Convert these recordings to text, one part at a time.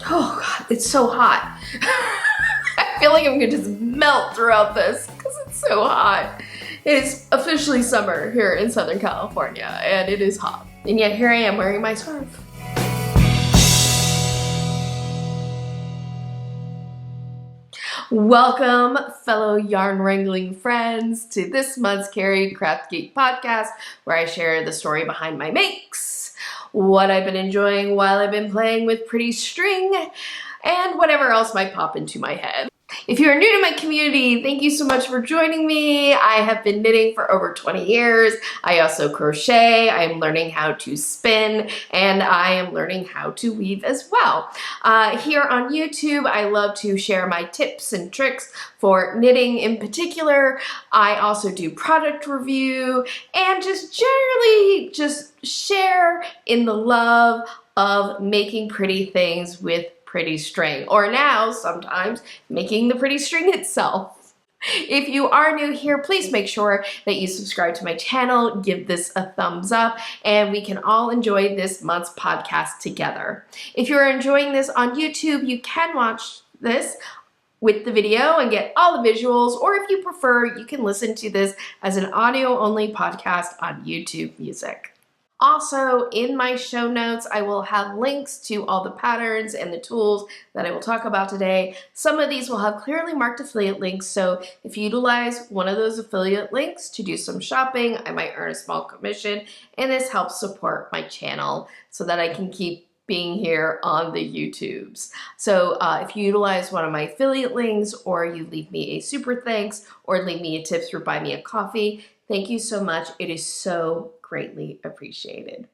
Oh God, it's so hot. I feel like I'm gonna just melt throughout this because it's so hot. It is officially summer here in Southern California and it is hot. And yet here I am wearing my scarf. Welcome, fellow yarn wrangling friends, to this month's Carrie Craftgeek podcast, where I share the story behind my makes, what I've been enjoying while I've been playing with pretty string, and whatever else might pop into my head. If you are new to my community, thank you so much for joining me. I have been knitting for over 20 years. I also crochet. I am learning how to spin, and I am learning how to weave as well. Here on YouTube, I love to share my tips and tricks for knitting in particular. I also do product review and just generally just share in the love of making pretty things with pretty string, or now sometimes making the pretty string itself. If you are new here, please make sure that you subscribe to my channel, give this a thumbs up, and we can all enjoy this month's podcast together. If you're enjoying this on YouTube, you can watch this with the video and get all the visuals, or if you prefer, you can listen to this as an audio-only podcast on YouTube Music. Also, in my show notes, I will have links to all the patterns and the tools that I will talk about today. Some of these will have clearly marked affiliate links, so if you utilize one of those affiliate links to do some shopping, I might earn a small commission, and this helps support my channel so that I can keep being here on the YouTubes. So if you utilize one of my affiliate links, or you leave me a super thanks, or leave me a tip through Buy Mea Coffee, thank you so much. It is so greatly appreciated.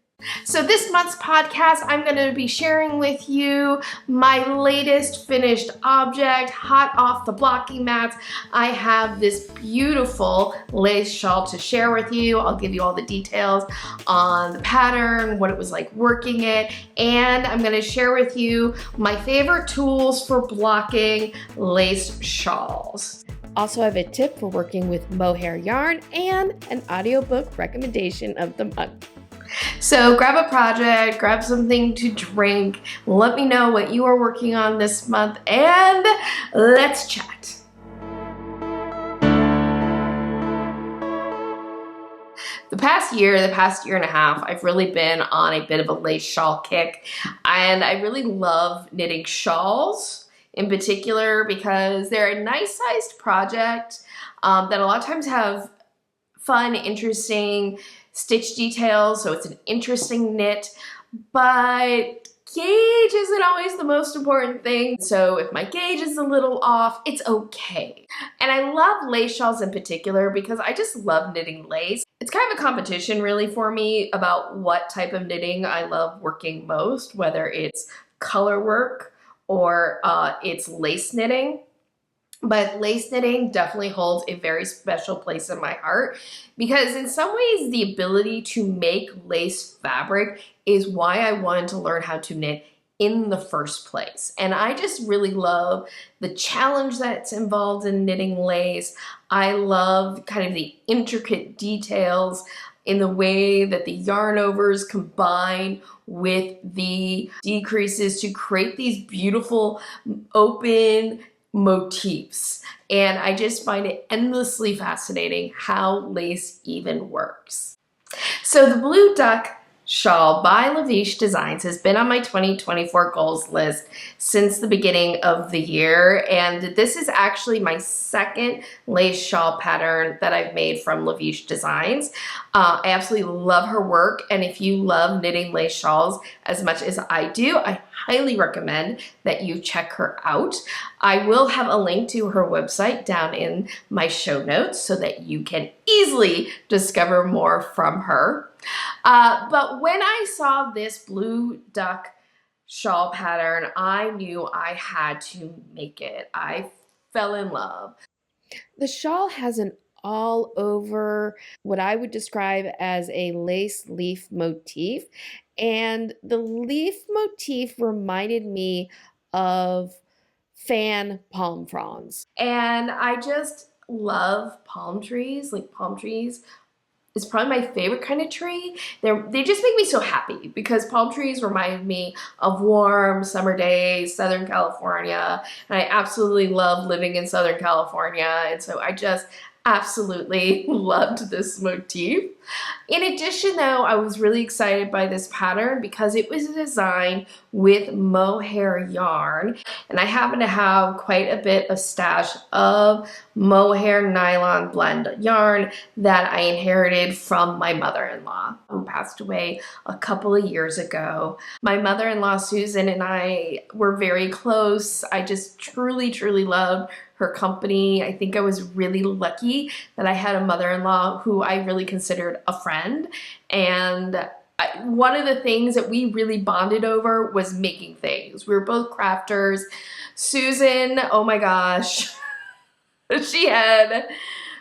So this month's podcast, I'm going to be sharing with you my latest finished object, hot off the blocking mats. I have this beautiful lace shawl to share with you. I'll give you all the details on the pattern, what it was like working it, and I'm going to share with you my favorite tools for blocking lace shawls. Also, I have a tip for working with mohair yarn and an audiobook recommendation of the month. So grab a project, grab something to drink, let me know what you are working on this month, and let's chat. The past year and a half, I've really been on a bit of a lace shawl kick, and I really love knitting shawls in particular because they're a nice sized project that a lot of times have fun, interesting stitch details, so it's an interesting knit, but gauge isn't always the most important thing. So if my gauge is a little off, it's okay. And I love lace shawls in particular because I just love knitting lace. It's kind of a competition really for me about what type of knitting I love working most, whether it's color work or it's lace knitting. But lace knitting definitely holds a very special place in my heart because in some ways the ability to make lace fabric is why I wanted to learn how to knit in the first place. And I just really love the challenge that's involved in knitting lace. I love kind of the intricate details in the way that the yarn overs combine with the decreases to create these beautiful open motifs. And I just find it endlessly fascinating how lace even works. So the Blue Duck Shawl by Visch Designs has been on my 2024 goals list since the beginning of the year, and this is actually my second lace shawl pattern that I've made from Visch Designs. I absolutely love her work, and if you love knitting lace shawls as much as I do, I highly recommend that you check her out. I will have a link to her website down in my show notes so that you can easily discover more from her. But when I saw this Blue Duck shawl pattern, I knew I had to make it. I fell in love. The shawl has an all over what I would describe as a lace leaf motif, and the leaf motif reminded me of fan palm fronds. And I just love palm trees, like palm trees is probably my favorite kind of tree. They just make me so happy because palm trees remind me of warm summer days, Southern California, and I absolutely love living in Southern California, and so I just absolutely loved this motif. In addition though, I was really excited by this pattern because it was designed with mohair yarn, and I happen to have quite a bit of stash of mohair nylon blend yarn that I inherited from my mother-in-law who passed away a couple of years ago. My mother-in-law Susan and I were very close. I just truly loved her company. I think I was really lucky that I had a mother-in-law who I really considered a friend, and one of the things that we really bonded over was making things. We were both crafters. Susan, oh my gosh, she had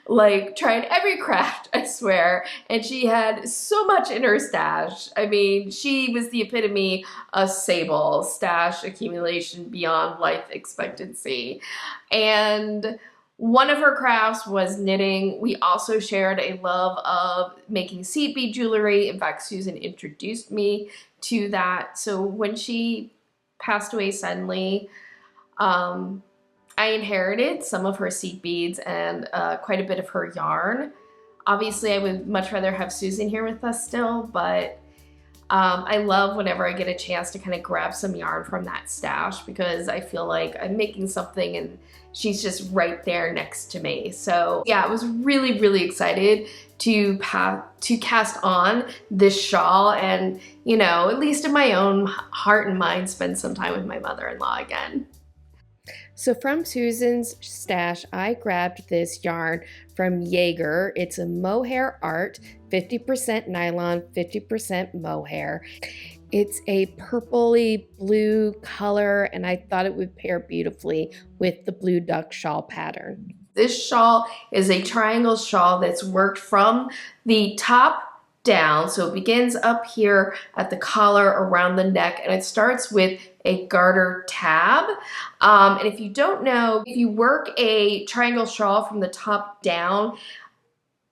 like tried every craft, I swear, and she had so much in her stash. I mean, she was the epitome of Sable, stash accumulation beyond life expectancy. And one of her crafts was knitting. We also shared a love of making seed bead jewelry. In fact, Susan introduced me to that. So when she passed away suddenly, I inherited some of her seed beads and quite a bit of her yarn. Obviously, I would much rather have Susan here with us still, but I love whenever I get a chance to kind of grab some yarn from that stash because I feel like I'm making something and she's just right there next to me. So yeah, I was really excited to cast on this shawl and, you know, at least in my own heart and mind, spend some time with my mother-in-law again. So from Susan's stash, I grabbed this yarn from Jaeger. It's a mohair art, 50% nylon, 50% mohair. It's a purpley blue color, and I thought it would pair beautifully with the blue duck shawl pattern. This shawl is a triangle shawl that's worked from the top down. So it begins up here at the collar around the neck, and it starts with a garter tab. And if you don't know, if you work a triangle shawl from the top down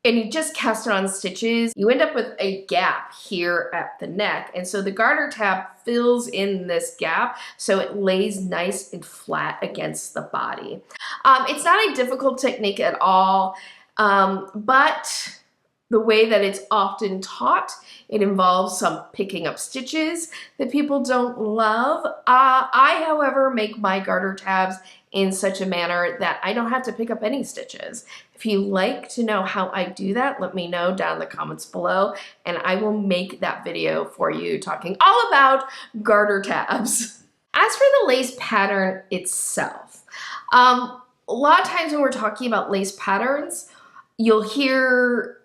and you just cast it on stitches, you end up with a gap here at the neck. And so the garter tab fills in this gap so it lays nice and flat against the body. It's not a difficult technique at all, but the way that it's often taught, it involves some picking up stitches that people don't love. I, however, make my garter tabs in such a manner that I don't have to pick up any stitches. If you like to know how I do that, let me know down in the comments below, and I will make that video for you talking all about garter tabs. As for the lace pattern itself, a lot of times when we're talking about lace patterns, you'll hear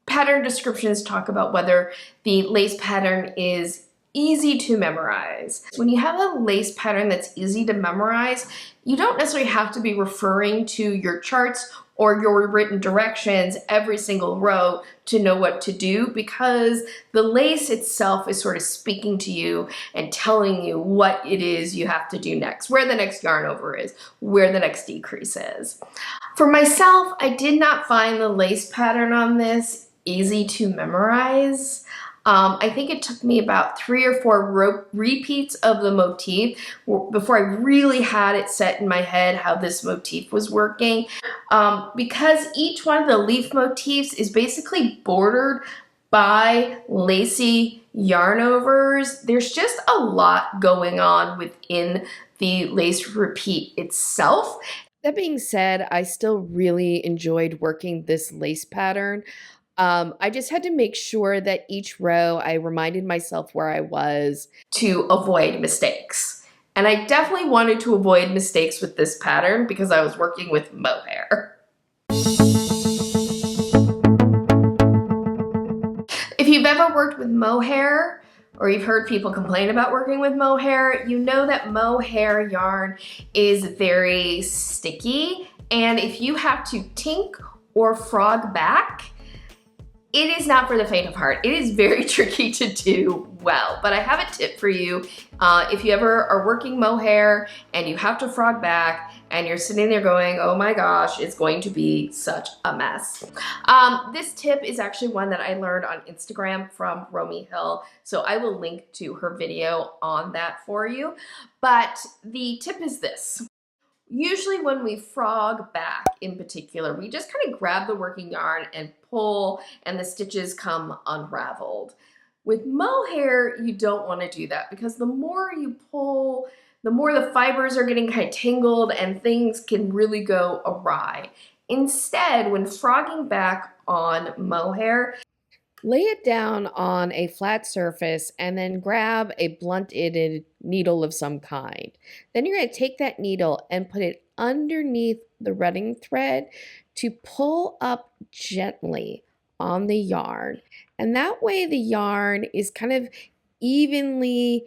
pattern descriptions talk about whether the lace pattern is easy to memorize. When you have a lace pattern that's easy to memorize, you don't necessarily have to be referring to your charts or your written directions every single row to know what to do, because the lace itself is sort of speaking to you and telling you what it is you have to do next, where the next yarn over is, where the next decrease is. For myself, I did not find the lace pattern on this easy to memorize. I think it took me about 3 or 4 repeats of the motif before I really had it set in my head how this motif was working. Because each one of the leaf motifs is basically bordered by lacy yarn overs, there's just a lot going on within the lace repeat itself. That being said, I still really enjoyed working this lace pattern. I just had to make sure that each row I reminded myself where I was to avoid mistakes. And I definitely wanted to avoid mistakes with this pattern because I was working with mohair. If you've ever worked with mohair, or you've heard people complain about working with mohair, you know that mohair yarn is very sticky. And if you have to tink or frog back, it is not for the faint of heart. It is very tricky to do well. But I have a tip for you. If you ever are working mohair and you have to frog back and you're sitting there going, oh my gosh, it's going to be such a mess. This tip is actually one that I learned on Instagram from Romy Hill. So I will link to her video on that for you. But the tip is this. Usually when we frog back in particular, we just kind of grab the working yarn and pull and the stitches come unraveled. With mohair, you don't want to do that because the more you pull, the more the fibers are getting kind of tangled and things can really go awry. Instead, when frogging back on mohair, lay it down on a flat surface and then grab a blunt-ended needle of some kind. Then you're going to take that needle and put it underneath the running thread to pull up gently on the yarn. And that way the yarn is kind of evenly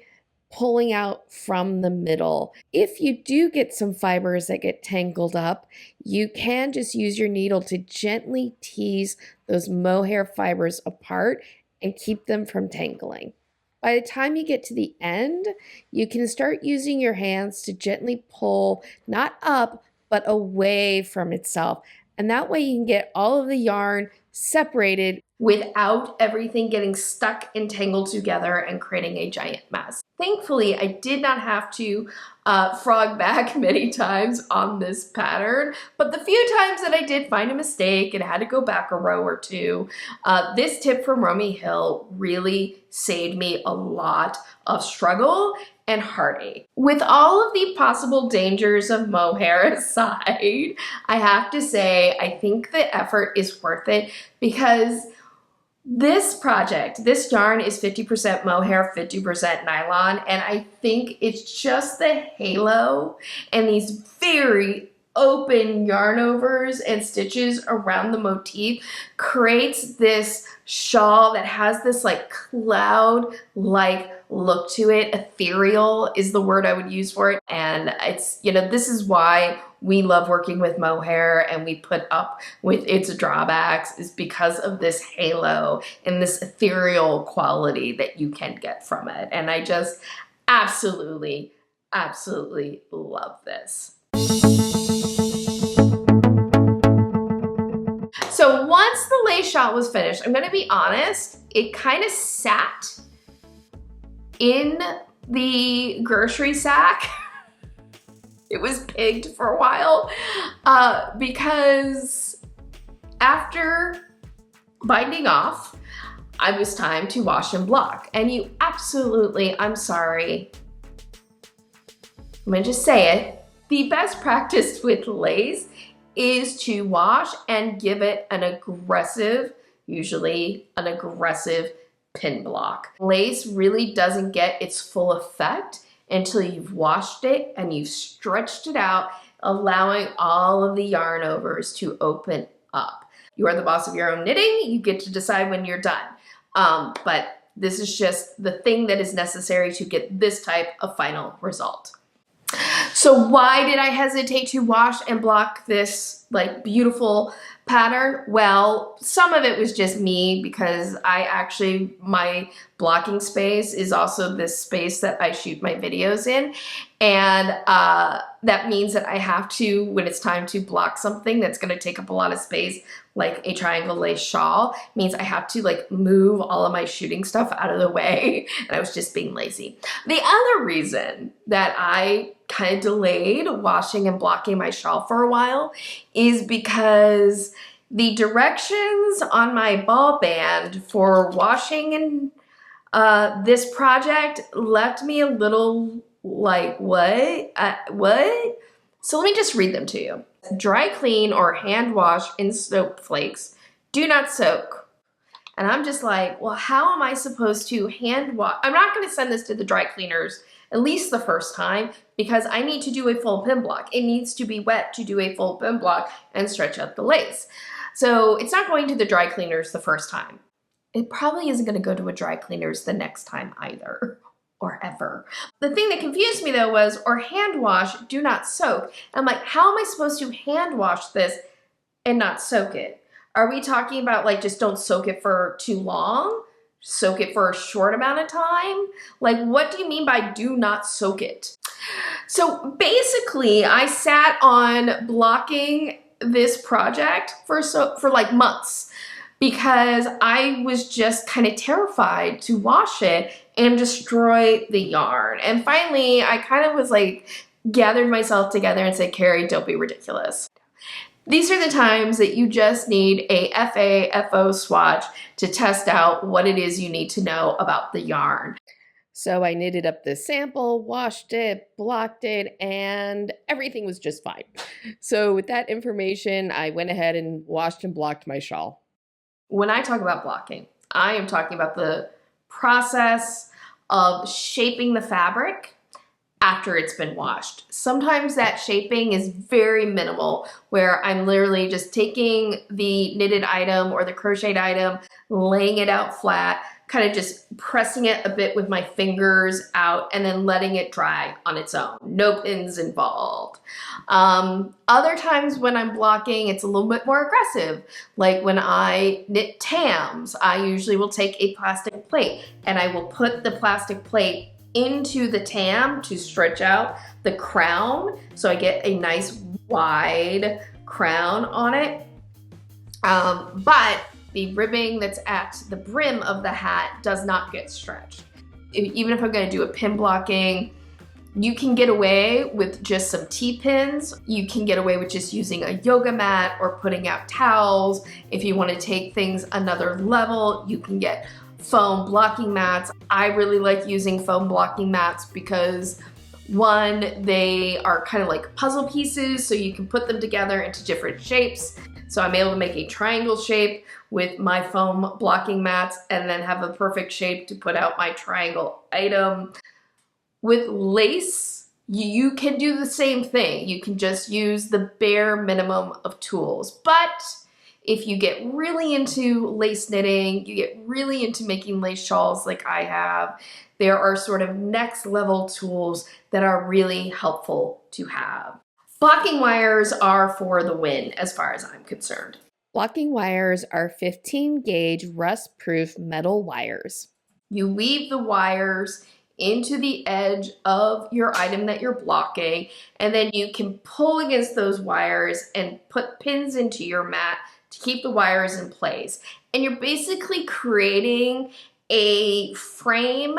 pulling out from the middle. If you do get some fibers that get tangled up, you can just use your needle to gently tease those mohair fibers apart and keep them from tangling. By the time you get to the end, you can start using your hands to gently pull, not up, but away from itself. And that way you can get all of the yarn separated without everything getting stuck and tangled together and creating a giant mess. Thankfully, I did not have to frog back many times on this pattern, but the few times that I did find a mistake and had to go back a row or two, this tip from Romy Hill really saved me a lot of struggle and heartache. With all of the possible dangers of mohair aside, I have to say I think the effort is worth it because this project, this yarn is 50% mohair, 50% nylon, and I think it's just the halo and these very open yarn overs and stitches around the motif creates this shawl that has this like cloud-like look to it. Ethereal is the word I would use for it. And it's, you know, this is why we love working with mohair and we put up with its drawbacks, is because of this halo and this ethereal quality that you can get from it. And I just absolutely, absolutely love this. So once the lace shawl was finished, I'm gonna be honest, it kind of sat in the grocery sack. It was pigged for a while because after binding off, it was time to wash and block. And you absolutely, I'm sorry, I'm gonna just say it, the best practice with lace is to wash and give it an aggressive, usually an aggressive pin block. Lace really doesn't get its full effect until you've washed it and you've stretched it out, allowing all of the yarn overs to open up. You are the boss of your own knitting. You get to decide when you're done. But this is just the thing that is necessary to get this type of final result. So why did I hesitate to wash and block this like beautiful pattern? Well, some of it was just me because my blocking space is also this space that I shoot my videos in. And that means that I have to, when it's time to block something that's gonna take up a lot of space, like a triangle lace shawl, means I have to like move all of my shooting stuff out of the way. And I was just being lazy. The other reason that I kind of delayed washing and blocking my shawl for a while is because the directions on my ball band for washing and this project left me a little like, what? What? So let me just read them to you. Dry clean or hand wash in soap flakes. Do not soak. And I'm just like, well, how am I supposed to hand wash? I'm not going to send this to the dry cleaners at least the first time because I need to do a full pin block. It needs to be wet to do a full pin block and stretch out the lace. So it's not going to the dry cleaners the first time. It probably isn't going to go to a dry cleaners the next time either. Or ever. The thing that confused me though was, or hand wash, do not soak. And I'm like, how am I supposed to hand wash this and not soak it? Are we talking about like just don't soak it for too long? soak it for a short amount of time? Like, what do you mean by do not soak it? So basically, I sat on blocking this project for like months because I was just kind of terrified to wash it and destroy the yarn. And finally, I kind of was like, gathered myself together and said, Carrie, don't be ridiculous. These are the times that you just need a FAFO swatch to test out what it is you need to know about the yarn. So I knitted up this sample, washed it, blocked it, and everything was just fine. So with that information, I went ahead and washed and blocked my shawl. When I talk about blocking, I am talking about the process of shaping the fabric after it's been washed. Sometimes that shaping is very minimal, where I'm literally just taking the knitted item or the crocheted item, laying it out flat, kind of just pressing it a bit with my fingers out and then letting it dry on its own. No pins involved. Other times when I'm blocking, it's a little bit more aggressive. Like when I knit tams, I usually will take a plastic plate and I will put the plastic plate into the tam to stretch out the crown so I get a nice wide crown on it. But the ribbing that's at the brim of the hat does not get stretched. Even if I'm going to do a pin blocking, you can get away with just some T-pins. You can get away with just using a yoga mat or putting out towels. If you want to take things another level, you can get foam blocking mats. I really like using foam blocking mats because one, they are kind of like puzzle pieces, so you can put them together into different shapes. So I'm able to make a triangle shape with my foam blocking mats and then have a perfect shape to put out my triangle item. With lace, you can do the same thing. You can just use the bare minimum of tools. But if you get really into lace knitting, you get really into making lace shawls like I have, there are sort of next level tools that are really helpful to have. Blocking wires are for the win as far as I'm concerned. Blocking wires are 15 gauge rust proof metal wires. You weave the wires into the edge of your item that you're blocking, and then you can pull against those wires and put pins into your mat to keep the wires in place. And you're basically creating a frame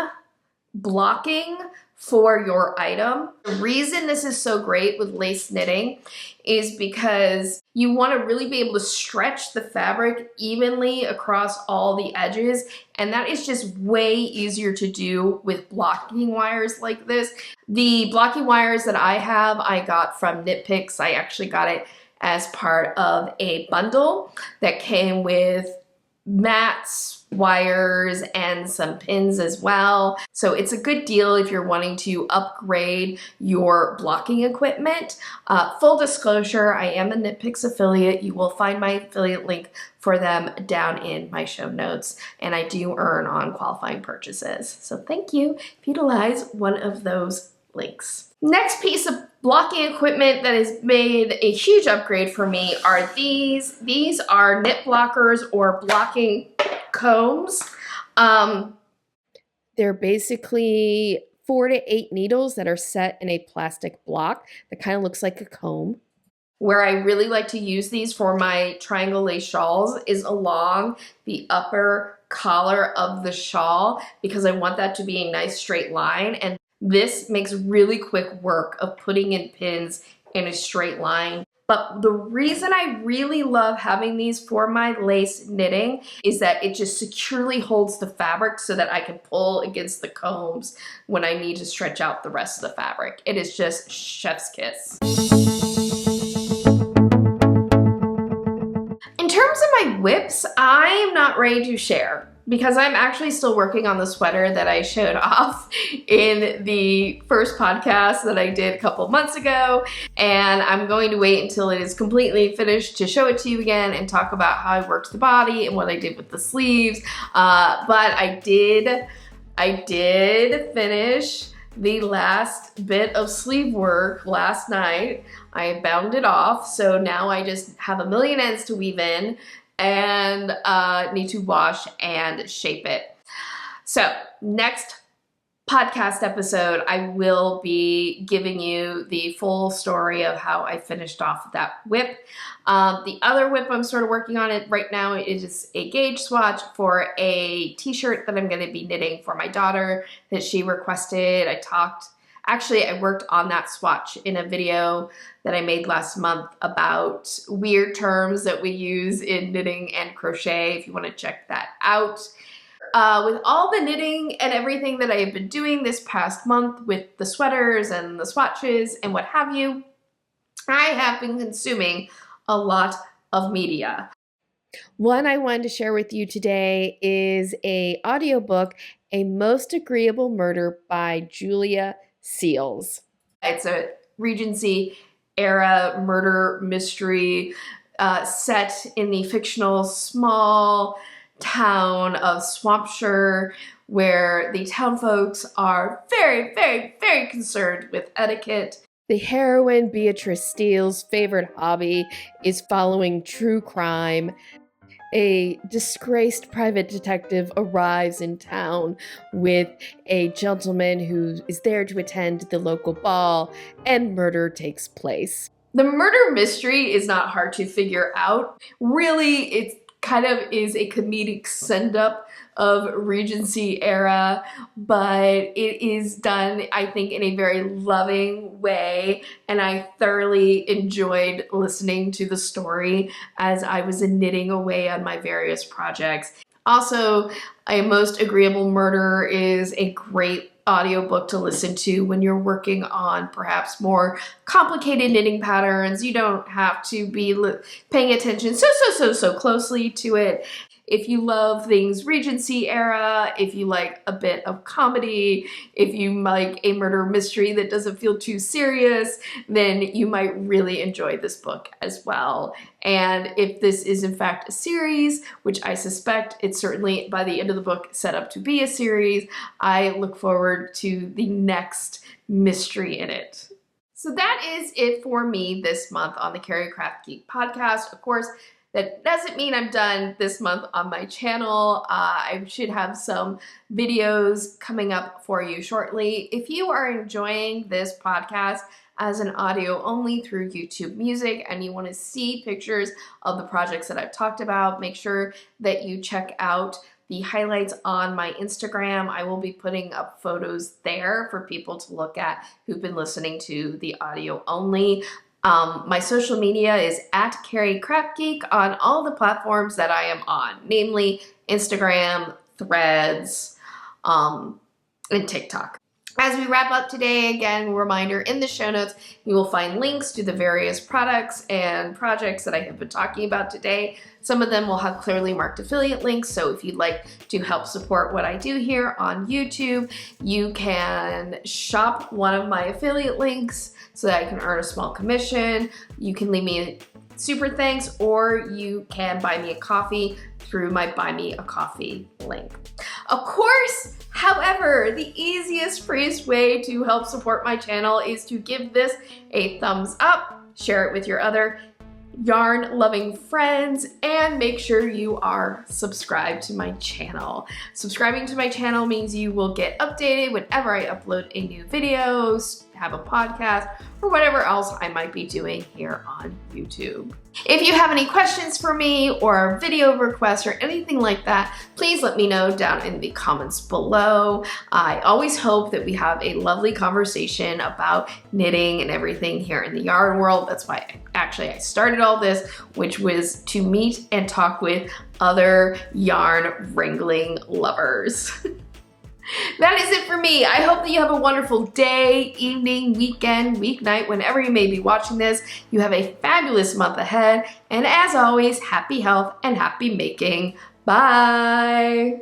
blocking for your item. The reason this is so great with lace knitting is because you want to really be able to stretch the fabric evenly across all the edges, and that is just way easier to do with blocking wires like this. The blocking wires that I have, I got from Knit Picks. I actually got it as part of a bundle that came with mats, wires, and some pins as well. So it's a good deal if you're wanting to upgrade your blocking equipment. Full disclosure, I am a Knit Picks affiliate. You will find my affiliate link for them down in my show notes, and I do earn on qualifying purchases. So thank you if you utilize one of those links. Next piece of blocking equipment that has made a huge upgrade for me are these. These are knit blockers or blocking combs. They're basically 4 to 8 needles that are set in a plastic block that kind of looks like a comb. Where I really like to use these for my triangle lace shawls is along the upper collar of the shawl, because I want that to be a nice straight line, and this makes really quick work of putting in pins in a straight line. But the reason I really love having these for my lace knitting is that it just securely holds the fabric so that I can pull against the combs when I need to stretch out the rest of the fabric. It is just chef's kiss. In terms of my whips, I am not ready to share, because I'm actually still working on the sweater that I showed off in the first podcast that I did a couple months ago, and I'm going to wait until it is completely finished to show it to you again and talk about how I worked the body and what I did with the sleeves. But I did finish the last bit of sleeve work last night. I bound it off, so now I just have a million ends to weave in and need to wash and shape it. So next podcast episode, I will be giving you the full story of how I finished off that whip. The other whip I'm sort of working on it right now is a gauge swatch for a t-shirt that I'm going to be knitting for my daughter that she requested. I worked on that swatch in a video that I made last month about weird terms that we use in knitting and crochet, if you want to check that out. With all the knitting and everything that I have been doing this past month with the sweaters and the swatches and what have you, I have been consuming a lot of media. One I wanted to share with you today is an audiobook, A Most Agreeable Murder by Julia Seals. It's a Regency era murder mystery set in the fictional small town of Swampshire, where the town folks are very, very, very concerned with etiquette. The heroine, Beatrice Steele's favorite hobby is following true crime. A disgraced private detective arrives in town with a gentleman who is there to attend the local ball, and murder takes place. The murder mystery is not hard to figure out. Really, it's kind of is a comedic send-up of Regency era, but it is done, I think, in a very loving way, and I thoroughly enjoyed listening to the story as I was knitting away on my various projects. Also, A Most Agreeable Murder is a great audiobook to listen to when you're working on perhaps more complicated knitting patterns. You don't have to be paying attention so closely to it. If you love things Regency era, if you like a bit of comedy, if you like a murder mystery that doesn't feel too serious, then you might really enjoy this book as well. And if this is in fact a series, which I suspect it's certainly by the end of the book set up to be a series, I look forward to the next mystery in it. So that is it for me this month on the Carrie Craftgeek podcast. Of course, that doesn't mean I'm done this month on my channel. I should have some videos coming up for you shortly. If you are enjoying this podcast as an audio only through YouTube Music and you want to see pictures of the projects that I've talked about, make sure that you check out the highlights on my Instagram. I will be putting up photos there for people to look at who've been listening to the audio only. My social media is at Carrie Craftgeek on all the platforms that I am on, namely Instagram, Threads, and TikTok. As we wrap up today, again, reminder, in the show notes, you will find links to the various products and projects that I have been talking about today. Some of them will have clearly marked affiliate links, so if you'd like to help support what I do here on YouTube, you can shop one of my affiliate links so that I can earn a small commission. You can leave me a SuperThanks, or you can buy me a coffee through my Buy Mea Coffee link. Of course, however, the easiest, freest way to help support my channel is to give this a thumbs up, share it with your other yarn-loving friends, and make sure you are subscribed to my channel. Subscribing to my channel means you will get updated whenever I upload a new video, have a podcast, or whatever else I might be doing here on YouTube. If you have any questions for me or video requests or anything like that, please let me know down in the comments below. I always hope that we have a lovely conversation about knitting and everything here in the yarn world. That's why I started all this, which was to meet and talk with other yarn wrangling lovers. That is it for me. I hope that you have a wonderful day, evening, weekend, weeknight, whenever you may be watching this. You have a fabulous month ahead. And as always, happy health and happy making. Bye.